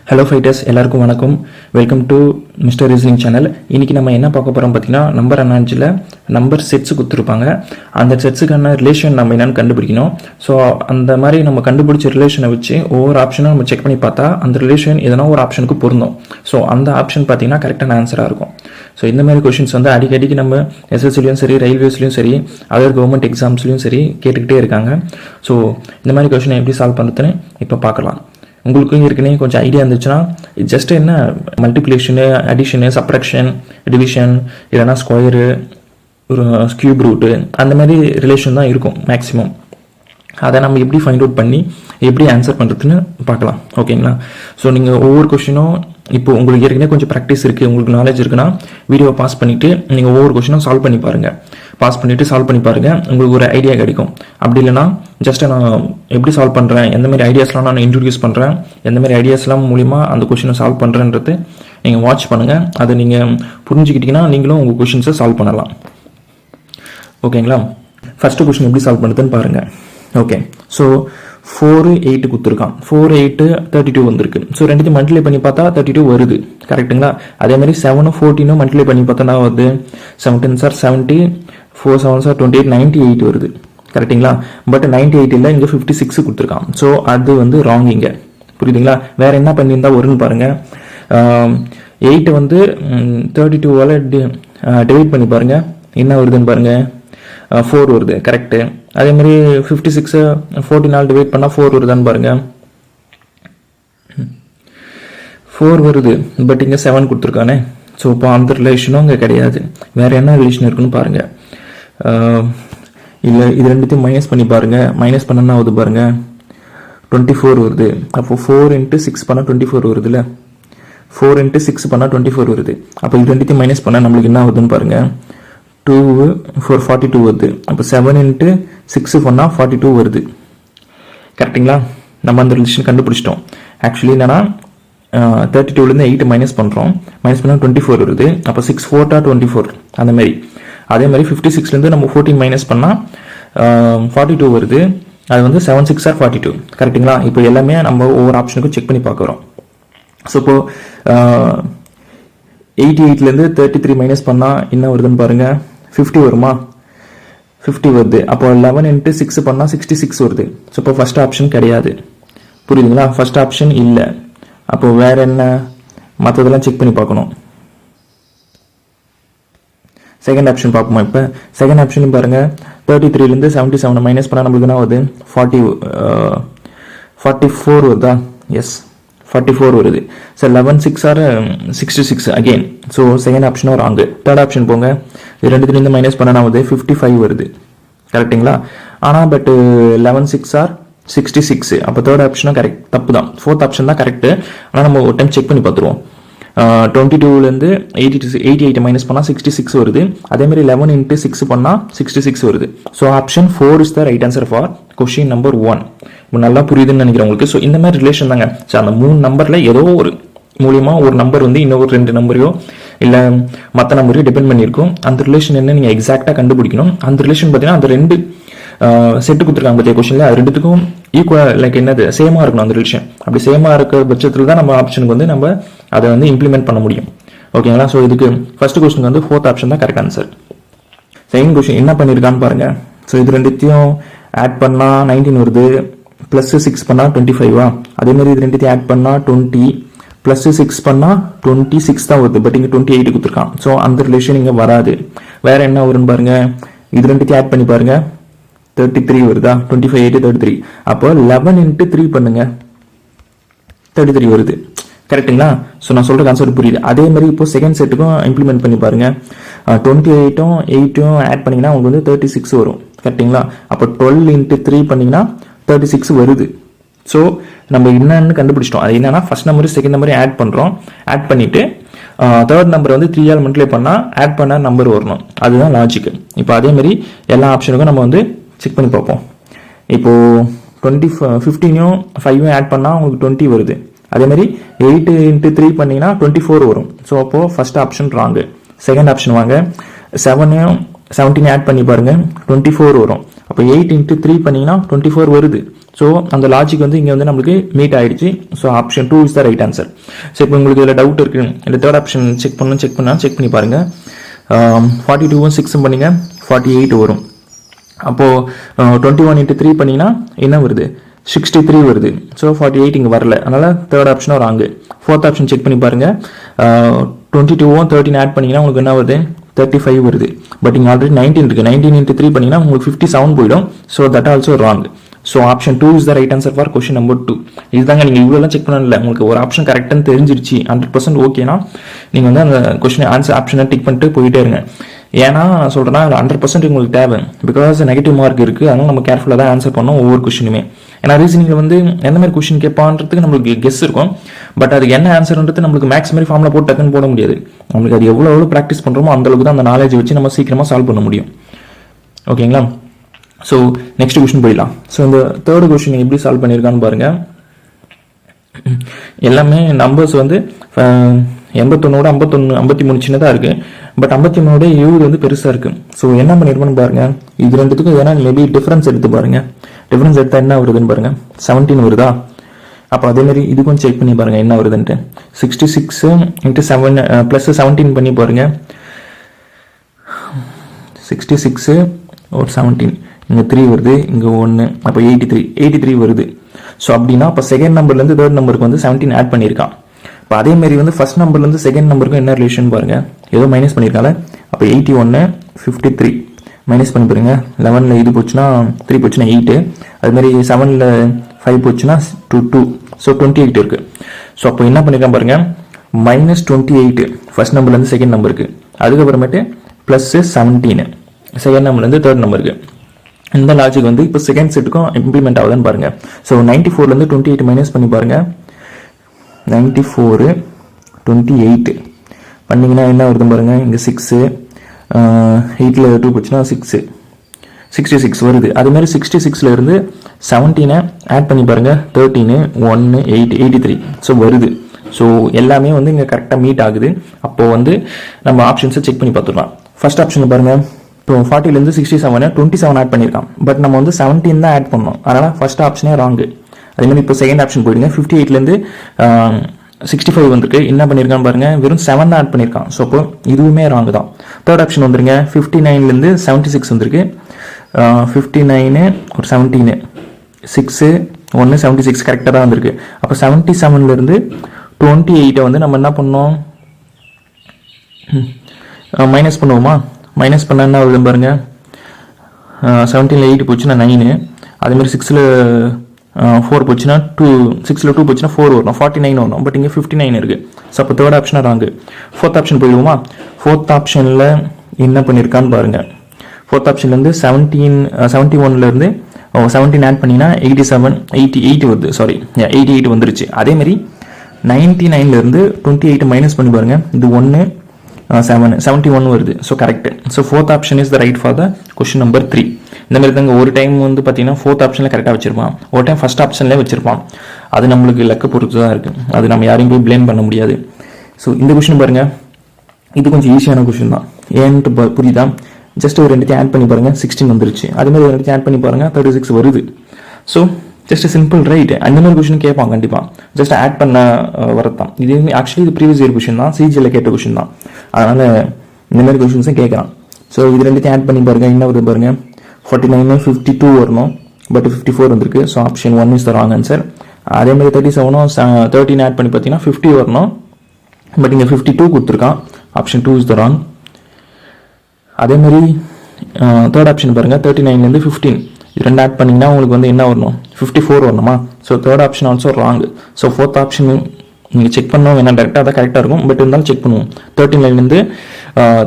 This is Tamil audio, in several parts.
ஹலோ ஃபைட்டர்ஸ், எல்லாருக்கும் வணக்கம். Welcome to mister reasoning channel. இன்றைக்கி நம்ம என்ன பார்க்க போகிறோம் பார்த்தீங்கன்னா, நம்பர் அனாலஜியில் நம்பர் செட்ஸு கொடுத்துருப்பாங்க. அந்த செட்ஸுக்கான ரிலேஷன் நம்ம என்னென்னு கண்டுபிடிக்கணும். ஸோ அந்த மாதிரி நம்ம கண்டுபிடிச்ச ரிலேஷனை வச்சு ஒவ்வொரு ஆப்ஷனும் நம்ம செக் பண்ணி பார்த்தா அந்த ரிலேஷன் எதனா ஒரு ஆப்ஷனுக்கு பொருந்தும். ஸோ அந்த ஆப்ஷன் பார்த்தீங்கன்னா கரெக்டான ஆன்சராக இருக்கும். ஸோ இந்த மாதிரி கொஷின்ஸ் வந்து அடிக்கடிக்கு நம்ம எஸ்எஸ்சிலையும் சரி, ரயில்வேஸ்லையும் சரி, அதர் கவர்மெண்ட் எக்ஸாம்ஸ்லையும் சரி கேட்டுக்கிட்டே இருக்காங்க. ஸோ இந்த மாதிரி கொஷினை எப்படி சால்வ் பண்ணுறதுன்னு இப்போ பார்க்கலாம். உங்களுக்கும் ஏற்கனவே கொஞ்சம் ஐடியா இருந்துச்சுன்னா ஜஸ்ட் என்ன மல்டிப்ளிகேஷனு, அடிஷனு, சப்ராக்ஷன், டிவிஷன், இல்லைனா ஸ்கொயரு, ஒரு கியூப் ரூட்டு, அந்த மாதிரி ரிலேஷன் தான் இருக்கும் மேக்ஸிமம். அதை நம்ம எப்படி ஃபைண்ட் அவுட் பண்ணி எப்படி ஆன்சர் பண்ணுறதுன்னு பார்க்கலாம். ஓகேங்களா? ஸோ நீங்கள் ஒவ்வொரு கொஷினும் இப்போ உங்களுக்கு ஏற்கனவே கொஞ்சம் ப்ராக்டிஸ் இருக்குது, உங்களுக்கு நாலேஜ் இருக்குன்னா வீடியோவை பாஸ் பண்ணிவிட்டு நீங்கள் ஒவ்வொரு கொஷினும் சால்வ் பண்ணி பாருங்கள். பாஸ் பண்ணிவிட்டு சால்வ் பண்ணி பாருங்கள், உங்களுக்கு ஒரு ஐடியா கிடைக்கும். அப்படி இல்லைனா ஜஸ்ட் நான் எப்படி சால்வ் பண்ணுறேன், எந்த மாதிரி ஐடியாஸ்லாம் நான் இன்ட்ரடியூஸ் பண்ணுறேன், எந்த மாதிரி ஐடியாஸ்லாம் மூலிமா அந்த கொஷினை சால்வ் பண்ணுறேன்றது நீங்கள் வாட்ச் பண்ணுங்கள். அதை நீங்கள் புரிஞ்சுக்கிட்டிங்கன்னா நீங்களும் உங்கள் கொஷின்ஸை சால்வ் பண்ணலாம். ஓகேங்களா? ஃபஸ்ட்டு கொஷின் எப்படி சால்வ் பண்ணுறதுன்னு பாருங்கள். ஓகே, ஸோ 4, 8 கொடுத்துருக்கான். 4, 8, 32 வந்திருக்கு. ஸோ ரெண்டுத்தையும் மல்டிப்ளை பண்ணி பார்த்தா 32 வருது. கரெக்டுங்களா? அதே மாதிரி 7, 14 மல்டிப்ளை பண்ணி பார்த்தா வருது 17 சார் 70, 4 7 சார் 28, 98 வருது. கரெக்டுங்களா? பட் 98 இல்லை, இங்கே 56 கொடுத்துருக்கான். ஸோ அது வந்து ராங். இங்கே புரியுதுங்களா? வேற என்ன பண்ணியிருந்தா வரும்னு பாருங்கள். 8 வந்து 32வால் டிவைட் பண்ணி பாருங்கள், என்ன வருதுன்னு பாருங்கள். 4 வருது. கரெக்டு. அதே மாதிரி 56 14 டிவைட் பண்ணால் 4 வருதான்னு பாருங்க. 4 வருது. பட் இங்கே 7 கொடுத்துருக்கானே. ஸோ இப்போ அந்த ரிலேஷனும் இங்கே கிடையாது. வேற என்ன ரிலேஷன் இருக்குன்னு பாருங்க. இல்லை, இது ரெண்டுத்தையும் மைனஸ் பண்ணி பாருங்க. மைனஸ் பண்ணனா ஆகுது பாருங்க, 24 வருது. அப்போ 4 × 6 பண்ணால் 24 வருதுல்ல. 4 × 6 பண்ணால் 24 வருது. அப்போ இது ரெண்டுத்தையும் மைனஸ் பண்ணால் நம்மளுக்கு என்ன ஆகுதுன்னு பாருங்க. 2 4 42 வருது. அப்போ 7 × 6 பண்ணால் 42 வருது. கரெக்டுங்களா? நம்ம அந்த ரிலேஷன் கண்டுபிடிச்சிட்டோம். ஆக்சுவலி என்னன்னா 32லேருந்து 8 மைனஸ் பண்ணுறோம். மைனஸ் பண்ணால் 24 வருது. அப்போ 6 4 24 அந்த மாதிரி. அதே மாதிரி 56லேருந்து நம்ம 14 மைனஸ் பண்ணால் 42 வருது. அது வந்து 7 6 42. கரெக்டுங்களா? இப்போ எல்லாமே நம்ம ஒவ்வொரு ஆப்ஷனுக்கும் செக் பண்ணி பார்க்குறோம். ஸோ இப்போ 88லேருந்து 33 மைனஸ் பண்ணால் என்ன வருதுன்னு பாருங்கள். 50 வருமா? 50 வருது. அப்போ 11 × 6 பண்ணால் 66 வருது. ஸோ இப்போ ஃபர்ஸ்ட் ஆப்ஷன் கிடையாது. புரியுதுங்களா? ஃபர்ஸ்ட் ஆப்ஷன் இல்லை. அப்போ வேற என்ன, மற்றதெல்லாம் செக் பண்ணி பார்க்கணும். செகண்ட் ஆப்ஷன் பார்ப்போமா? இப்போ செகண்ட் ஆப்ஷன் பாருங்க. 33லேருந்து 77 மைனஸ் பண்ணால் நம்மளுக்கு என்ன வருது? 44 வருதா? எஸ், 44 வருது. So 11 6 or 66 again. So second ஆப்ஷனும் ராங்கு. தேர்ட் ஆப்ஷன் போங்க. இது ரெண்டுத்துலேருந்து மைனஸ் பண்ணா வந்து 55 வருது. கரெக்டுங்களா? ஆனால் பட் 11 6 ஆர் 66. அப்போ தேர்ட் ஆப்ஷனும் கரெக்ட், தப்பு தான். ஃபோர்த் ஆப்ஷன் தான் கரெக்டு. ஆனால் நம்ம ஒரு டைம் செக் பண்ணி பார்த்துருவோம். 22லேருந்து 88 மைனஸ் பண்ணால் 66 வருது. அதேமாதிரி 11 × 6 பண்ணால் 66 வருது. So option 4 is the right answer for question number 1. இப்போ நல்லா புரியுதுன்னு நினைக்கிறேன் உங்களுக்கு. ஸோ இந்த மாதிரி ரிலேஷன் தாங்க. ஸோ அந்த 3 நம்பரில் ஏதோ ஒரு மூலியமா ஒரு நம்பர் வந்து இன்னொரு 2 நம்பரையோ இல்லை மற்ற நம்பரையோ டிபெண்ட் பண்ணியிருக்கும். அந்த ரிலேஷன் என்ன நீங்கள் எக்ஸாக்டாக கண்டுபிடிக்கணும். அந்த ரிலேஷன் பார்த்தீங்கன்னா அந்த 2 செட்டு கொடுத்துருக்காங்க பற்றிய கொஸ்டின்ல, அது ரெண்டுத்துக்கும் ஈக்குவல், லைக் என்னது, சேமாக இருக்கணும் அந்த ரிலேஷன். அப்படி சேமாக இருக்கிற பட்சத்தில் தான் நம்ம ஆப்ஷனுக்கு வந்து நம்ம அதை வந்து இம்ப்ளிமெண்ட் பண்ண முடியும். ஓகேங்களா? ஸோ இதுக்கு ஃபர்ஸ்ட் கொஸ்டின் வந்து ஃபோர்த் ஆப்ஷன் தான் கரெக்ட் ஆன்சர். செகண்ட் கொஸ்டின் என்ன பண்ணியிருக்கான்னு பாருங்க. ஸோ இது ரெண்டுத்தையும் ஆட் பண்ணால் 19 வருது. ப்ளஸ் 6 பண்ணால் 25வா? அதே மாதிரி இது ரெண்டுத்தையும் ஆட் பண்ணால் 20, ப்ளஸ் 6 பண்ணால் 26 தான் வருது. பட் இங்கே 28 கொடுத்துருக்கான். ஸோ அந்த ரிலேஷன் இங்கே வராது. வேற என்ன வரும்னு பாருங்க. இது ரெண்டுத்தையும் ஆட் பண்ணி பாருங்க. 33 வருதா? 25 8 33. அப்போ 11 × 3 பண்ணுங்க, 33 வருது. கரெக்டுங்களா? ஸோ நான் சொல்ற கான்செப்ட் புரியுது. அதே மாதிரி இப்போ செகண்ட் செட்டுக்கும் இம்ப்ளிமெண்ட் பண்ணி பாருங்க. 28ம் 8ம் ஆட் பண்ணீங்கன்னா உங்களுக்கு வந்து 36 வரும். கரெக்டுங்களா? அப்போ 12 × 3 பண்ணீங்கன்னா 36 வருது. ஸோ நம்ம என்னன்னு கண்டுபிடிச்சிட்டோம். அது என்னன்னா ஃபர்ஸ்ட் நம்பர் செகண்ட் நம்பரையும் ஆட் பண்ணுறோம். ஆட் பண்ணிட்டு தேர்ட் நம்பர் வந்து 3ஆல் மல்டிப்ளை பண்ணால் ஆட் பண்ண நம்பர் வரணும். அதுதான் லாஜிக். இப்போ அதே மாதிரி எல்லா ஆப்ஷனுக்கும் நம்ம வந்து செக் பண்ணி பார்ப்போம். இப்போ 15யும் 5யும் ஆட் பண்ணால் உங்களுக்கு 20 வருது. அதே மாதிரி 8 × 3 பண்ணீங்கன்னா 24 வரும். ஸோ அப்போ first option wrong. Second option வாங்க. 7யும் 17 ஆட் பண்ணி பாருங்க, 24 வரும். அப்போ அப்போ 8 into 3 பண்ணிங்கன்னா 24 வருது. ஸோ அந்த லாஜிக் வந்து இங்கே வந்து நம்மளுக்கு மீட் ஆகிடுச்சு. So option 2 is the right answer. So இப்போ உங்களுக்கு இதில் டவுட் இருக்குது, இல்லை தேர்ட் ஆப்ஷன் செக் பண்ணி பாருங்கள். 42 6 பண்ணிங்க 48 வரும். அப்போது 21 into 3 பண்ணிங்கன்னா என்ன வருது, 63 வருது. ஸோ 48 இங்கே வரல, அதனால் தேர்ட் ஆப்ஷனும் ராங்கு. ஃபோர்த் ஆப்ஷன் செக் பண்ணி பாருங்கள். 22 13 ஆட் பண்ணிங்கன்னா உங்களுக்கு என்ன வருது, 35 வருது. பட் இங்கே ஆல்ரெடி 19 இருக்குது. 19 into 3 பண்ணிங்கன்னா உங்களுக்கு 57 போயிடும். So that also wrong. So option 2 is the right answer for question number 2. இதுதாங்க, நீங்கள் இவ்வளோலாம் செக் பண்ணல, உங்களுக்கு ஒரு ஆப்ஷன் கரெக்டானு தெரிஞ்சிருச்சு 100% ஓகேனா நீங்கள் வந்து அந்த கொஸ்டின் ஆப்ஷனை டிக் பண்ணிட்டு போயிட்டே இருங்க. ஏன்னா நான் சொல்கிறேன்னா 100% உங்களுக்கு தேவை. பிகாஸ் நெகட்டிவ் மார்க் இருக்குது, அதனால் நம்ம கேர்ஃபுல்லாக தான் ஆன்சர் பண்ணோம் ஒவ்வொரு கொஸ்டினுமே. ஏன்னா ரீசனிங்கில் வந்து எந்த மாதிரி கொஸ்டின் கேட்பான்றதுக்கு நம்மளுக்கு கெஸ் இருக்கும். பட் அதுக்கு என்ன ஆன்சர்ன்றது நம்மளுக்கு மேக்ஸ் மாதிரி ஃபார்மில் போட்டு டக்குன்னு போட முடியாது. நம்மளுக்கு அது எவ்வளோ ப்ராக்டிஸ் பண்ணுறோமோ அந்தளவுக்கு தான் அந்த நாலேஜ் வச்சு நம்ம சீக்கிரமாக சால்வ் பண்ண முடியும். ஓகேங்களா? ஸோ நெக்ஸ்ட் கொஸ்டின் போயிடலாம். ஸோ இந்த தேர்ட் கொஸ்டின் எப்படி சால்வ் பண்ணியிருக்கான்னு பாருங்கள். எல்லாமே நம்பர்ஸ் வந்து 81 53 சின்னதாக இருக்குது. பட் 53 70 வந்து பெருசாக இருக்குது. ஸோ என்ன பண்ணியிருக்கோன்னு பாருங்கள். இது ரெண்டுத்துக்கும் எதனா மேபி டிஃப்ரென்ஸ் எடுத்து பாருங்கள். டிஃப்ரென்ஸ் எடுத்தால் என்ன வருதுன்னு பாருங்கள். 17 வருதா? அப்போ அதேமாதிரி இதுக்கும் செக் பண்ணி பாருங்கள் என்ன வருதுன்ட்டு. 66 into 7 + 17 பண்ணி பாருங்கள். 66 ஒரு 17, இங்கே 3 வருது, இங்கே 1, அப்போ 83 வருது. ஸோ அப்படின்னா அப்போ செகண்ட் நம்பர்லேருந்து தேர்ட் நம்பருக்கு வந்து 17 ஆட் பண்ணியிருக்கான். இப்போ அதேமாரி வந்து ஃபர்ஸ்ட் நம்பர்லேருந்து செகண்ட் நம்பருக்கும் என்ன ரிலேஷன் பாருங்கள். ஏதோ மைனஸ் பண்ணியிருக்காங்க. அப்போ 81 53 மைனஸ் பண்ணி பாருங்க. 11ல் இது போச்சுன்னா 3 போச்சுன்னா 8, அதுமாதிரி 7ல் 5 போச்சுன்னா 2. ஸோ 28 இருக்குது. ஸோ அப்போ என்ன பண்ணியிருக்கான் பாருங்கள், -28 ஃபர்ஸ்ட் நம்பர்லேருந்து செகண்ட் நம்பருக்கு, அதுக்கப்புறமேட்டு +17 செகண்ட் நம்பர்லேருந்து தேர்ட் நம்பருக்கு. இந்த லாஜிக் வந்து இப்போ செகண்ட் செட்டுக்கும் இம்ப்ளிமெண்ட் ஆகுதுன்னு பாருங்கள். ஸோ 94லேருந்து 28 மைனஸ் பண்ணி பாருங்கள். 94 28 பண்ணிங்கன்னா என்ன வருதுன்னு பாருங்கள். இங்கே 6, 8ல் 2 போச்சுன்னா 6, 66 வருது. அதுமாதிரி 66ல் இருந்து 17 ஆட் பண்ணி பாருங்கள். 13 1 8 83 ஸோ வருது. ஸோ எல்லாமே வந்து இங்கே கரெக்டாக மீட் ஆகுது. அப்போது வந்து நம்ம ஆப்ஷன்ஸை செக் பண்ணி பார்த்துக்கலாம். ஃபர்ஸ்ட் ஆப்ஷனில் பாருங்கள். இப்போ 40லேருந்து 67 27 ஆட் பண்ணியிருக்கான். பட் நம்ம வந்து 17 தான் ஆட் பண்ணோம், அதனால் ஃபர்ஸ்ட் ஆப்ஷனே ராங்கு. அதேமாதிரி இப்போ செகண்ட் ஆப்ஷன் போயிடுங்க. 58லேருந்து 65 வந்துருக்கு. என்ன பண்ணியிருக்கான்னு பாருங்கள், வெறும் 7 தான் ஆட் பண்ணியிருக்கான். ஸோ அப்போ இதுவுமே ராங்கு தான். தேர்ட் ஆப்ஷன் வந்துருங்க. 59லேருந்து 76 வந்துருக்கு. 59 ஒரு 17 6 1 76 கரெக்டாக தான் வந்திருக்கு. அப்போ 77லேருந்து 28 வந்து நம்ம என்ன பண்ணோம், மைனஸ் பண்ணுவோமா? மைனஸ் பண்ணால் என்ன வருதுன்னு பாருங்கள். 17ல் 8 போச்சுன்னா 9, அதேமாதிரி 6ல் 4 போச்சுன்னா 2, 6ல் 2 போச்சுன்னா 4 வரணும், 49 வரணும். பட் இங்கே 59 இருக்குது. ஸோ அப்போ தேர்ட் ஆப்ஷனாக ராங்கு. ஃபோர்த் ஆப்ஷன் போயிடுவோமா? ஃபோர்த் ஆப்ஷனில் என்ன பண்ணியிருக்கான்னு பாருங்கள். ஃபோர்த் ஆப்ஷன்லேருந்து 71லேருந்து 17 ஆட் பண்ணிங்கன்னா 88 வருது. சாரி 88 வந்துருச்சு. அதேமாதிரி 99லேருந்து 28 மைனஸ் பண்ணி பாருங்கள். இது 1 71 வருது. So correct. So fourth option is the right for the question number 3. இந்த மாதிரி தாங்க ஒரு டைம் வந்து பார்த்தீங்கன்னா ஃபோர்த் ஆப்ஷனில் கரெக்டாக வச்சிருப்பான், ஒரு டைம் ஃபர்ஸ்ட் ஆப்ஷன்லேயே வச்சிருப்பான். அது நம்மளுக்கு லக்க பொறுத்து தான் இருக்குது. அது நம்ம யாரையும் போய் ப்ளேம் பண்ண முடியாது. ஸோ இந்த கொஸ்டின் பாருங்கள், இது கொஞ்சம் ஈஸியான கொஸ்டின் தான். ஏன்ட்டு புரியுதா? ஜஸ்ட் ஒரு 2 ஆட் பண்ணி பாருங்கள், 16 வந்துருச்சு. அதேமாதிரி ஒரு 2 ஆட் பண்ணி பாருங்கள், 36 வருது. So just simple right. அந்த மாதிரி கொஸ்டின் கேட்பான் கண்டிப்பாக. ஜஸ்ட் ஆட் பண்ண வரதான். இது ஆக்சுவலி இது ப்ரீவியஸ் இயர் கொஸ்டின் தான், சிஜியில் கேட்ட கொஸ்டின் தான். அதனால் இந்த மாதிரி கொஸ்டின்ஸும் கேட்குறான். ஸோ இது 2 ஆட் பண்ணி பாருங்கள், என்ன வருது பாருங்கள். 49 52 வரணும், பட் 54 வந்திருக்கு. So option 1 is the wrong answer. அதேமாதிரி 37 13 ஆட் பண்ணி பார்த்தீங்கன்னா 50 வரணும், பட் இங்கே 52 கொடுத்துருக்கான். Option 2 is the wrong. அதேமாதிரி தேர்ட் ஆப்ஷன் பாருங்கள். 39லேருந்து 15 இது 2 ஆட் பண்ணிங்கன்னா உங்களுக்கு வந்து என்ன வரணும், 54 வரணுமா? So third option also wrong. So fourth option நீங்கள் செக் பண்ணோம், வேணா டேரெக்டாக தான் கரெக்டாக இருக்கும். பட் இருந்தாலும் செக் பண்ணுவோம். 13லேருந்து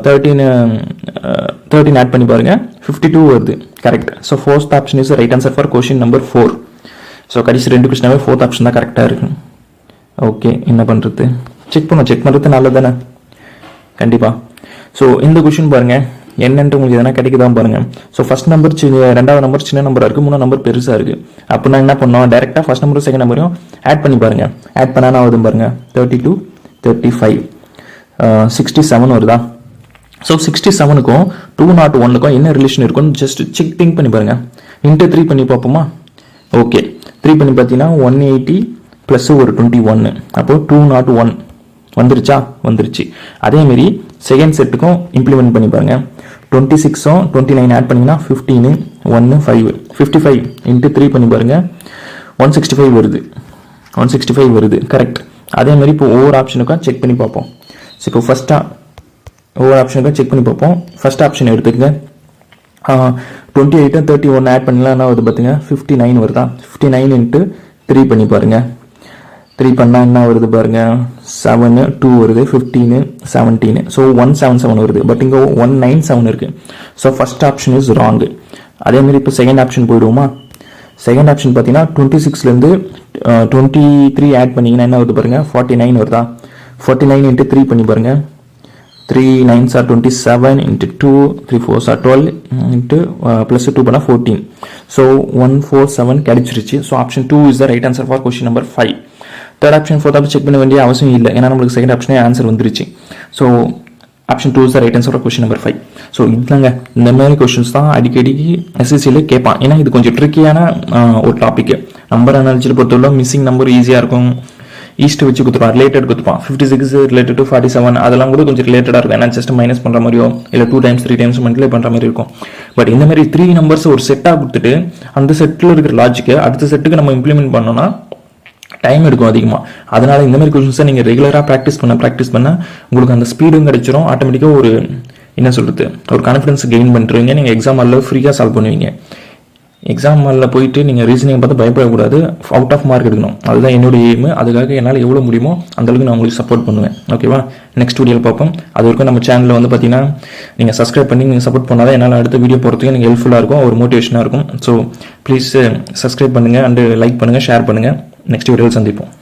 13 ஆட் பண்ணி பாருங்கள், 52 வருது. Correct. So fourth option is right answer for question number 4. So கடைசி 2 கொஸ்டினாவே ஃபோர்த் ஆப்ஷன் தான் கரெக்டாக இருக்குது. ஓகே, என்ன பண்ணுறது? செக் பண்ணுறது நல்லது தானே? கண்டிப்பாக. ஸோ இந்த கொஸ்டின் பாருங்கள், என்னன்ட்டு உங்களுக்கு எதனா கிடைக்குதான் பாருங்கள். ஸோ ஃபர்ஸ்ட் நம்பர் ரெண்டாவது நம்பர் சின்ன நம்பராக இருக்குது, 3 நம்பர் பெருசாக இருக்குது. அப்போ நான் என்ன பண்ணோம், டேரெக்டாக ஃபர்ஸ்ட் நம்பரும் செகண்ட் நம்பரையும் ஆட் பண்ணி பாருங்கள். ஆட் பண்ணால் ஆகுதுன்னு பாருங்கள். 32 35 67 வருதா? ஸோ 67க்கும் 201க்கும் என்ன ரிலேஷன் இருக்குன்னு ஜஸ்ட் திங்க் பண்ணி பாருங்கள். இன்ட்டு 3 பண்ணி பார்ப்போமா? ஓகே, 3 பண்ணி பார்த்தீங்கன்னா 180 ப்ளஸ் ஒரு 21, அப்போது 201 வந்துருச்சா? வந்துருச்சு. அதேமாரி செகண்ட் செட்டுக்கும் இம்ப்ளிமெண்ட் பண்ணி பாருங்க. 26ம் 29 ஆட் பண்ணிங்கன்னா 15, 1, 5, 55 இன்ட்டு 3 பண்ணி பாருங்க. 165 வருது. 165 வருது, கரெக்ட். அதேமாதிரி இப்போ ஒவ்வொரு ஆப்ஷனுக்கும் செக் பண்ணி பார்ப்போம். ஸோ இப்போ ஒவ்வொரு ஆப்ஷனுக்கும் செக் பண்ணி பார்ப்போம். ஃபர்ஸ்ட் ஆப்ஷன் எடுத்துக்கங்க. 28 31 ஆட் பண்ணலாம், என்ன வருது பார்த்துங்க? 59 வருதா? 59 இன்ட்டு 3 பண்ணி பாருங்க. 3 பண்ணால் என்ன வருது பாருங்க? 7, 2 வருது, 15, 17. ஸோ 177 வருது. பட் இங்கே 197 இருக்கு. So first option is wrong. அதேமாதிரி இப்போ செகண்ட் ஆப்ஷன் போயிடுவோமா? செகண்ட் ஆப்ஷன் பார்த்தீங்கன்னா 26லேருந்து 23 ஆட் பண்ணிங்கன்னா என்ன வருது பாருங்க? 49 வருதா? 49 இன்ட்டு 3 பண்ணி பாருங்க. 3 9s are 27 into 2, 3 4s are 12 into plus 2 பண்ணா 14. So 147 கிடைச்சிருச்சு. So option 2 is the right answer for question number 5. Third option, fourth option check பண்ண வேண்டிய அவசியம் இல்லை, ஏன்னா நம்மளுக்கு செகண்ட் ஆப்ஷனே ஆன்சர் வந்துருச்சு. So option 2 is the right answer for question number 5. So இதுதாங்க, இந்த மாதிரி கொஸ்டின்ஸ் தான் அடிக்கடி எஸ்எஸ்சியில் கேட்பான். ஏன்னா இது கொஞ்சம் ட்ரிக்கியான ஒரு டாபிக். நம்பர் அனாலிசியில் பொறுத்தவரை மிஸ்ஸிங் நம்பர் ஈஸியாக இருக்கும். ஈஸ்ட் வச்சு கொடுத்துருப்பான், ரிலேட்டட் கொடுத்துப்பான். 56 ரிலேட்டட் டு 47, அதெல்லாம் கூட கொஞ்சம் ரிலேட்டடாக இருக்கும். ஏன்னா ஜஸ்ட் மைனஸ் பண்ணுற மாதிரியோ இல்லை 2 times 3 times மல்டிப்ளை பண்ணுற மாதிரி இருக்கும். பட் இந்த மாதிரி 3 நம்பர்ஸ் ஒரு செட்டாக கொடுத்துட்டு அந்த செட்டில் இருக்கிற லாஜிக்கை அடுத்த செட்டுக்கு நம்ம இம்ப்ளிமெண்ட் பண்ணோம்னா டைம் எடுக்கும் அதிகமாக. அதனால இந்த மாதிரி கொஸ்டின்ஸை நீங்கள் ரெகுலராக ப்ராக்டிஸ் பண்ண உங்களுக்கு அந்த ஸ்பீடும் கிடைச்சிரும். ஆட்டோமேட்டிக்காக ஒரு என்ன சொல்கிறது, ஒரு கான்ஃபிடன்ஸ் கெயின் பண்ணுறீங்க. நீங்கள் எக்ஸாம் ஹாலில் ஃப்ரீயாக சால்வ் பண்ணுவீங்க. எக்ஸாம் ஹாலில் போயிட்டு நீங்கள் ரீசனிங் பார்த்து பயப்படக்கூடாது, அவுட் ஆஃப் மார்க் எடுக்கணும். அதுதான் என்னுடைய எய்ம். அதுக்காக என்னால் எவ்வளோ முடியுமோ அந்தளவுக்கு நான் உங்களுக்கு சப்போர்ட் பண்ணுவேன். ஓகேவா? நெக்ஸ்ட் வீடியோவில் பார்ப்போம். அது வரைக்கும் நம்ம சேனலில் வந்து பார்த்தீங்கன்னா நீங்கள் சப்ஸ்கிரைப் பண்ணி நீங்கள் சப்போர்ட் பண்ணாதான் என்னால் அடுத்த வீடியோ போகிறதுக்கு எனக்கு ஹெல்ப்ஃபுல்லாக இருக்கும், ஒரு மோட்டிவேஷனாக இருக்கும். ஸோ ப்ளீஸ் சப்ஸ்கிரைப் பண்ணுங்கள் அண்டு லைக் பண்ணுங்கள், ஷேர் பண்ணுங்கள். நெக்ஸ்ட் வீடியோவில் சந்திப்போம்.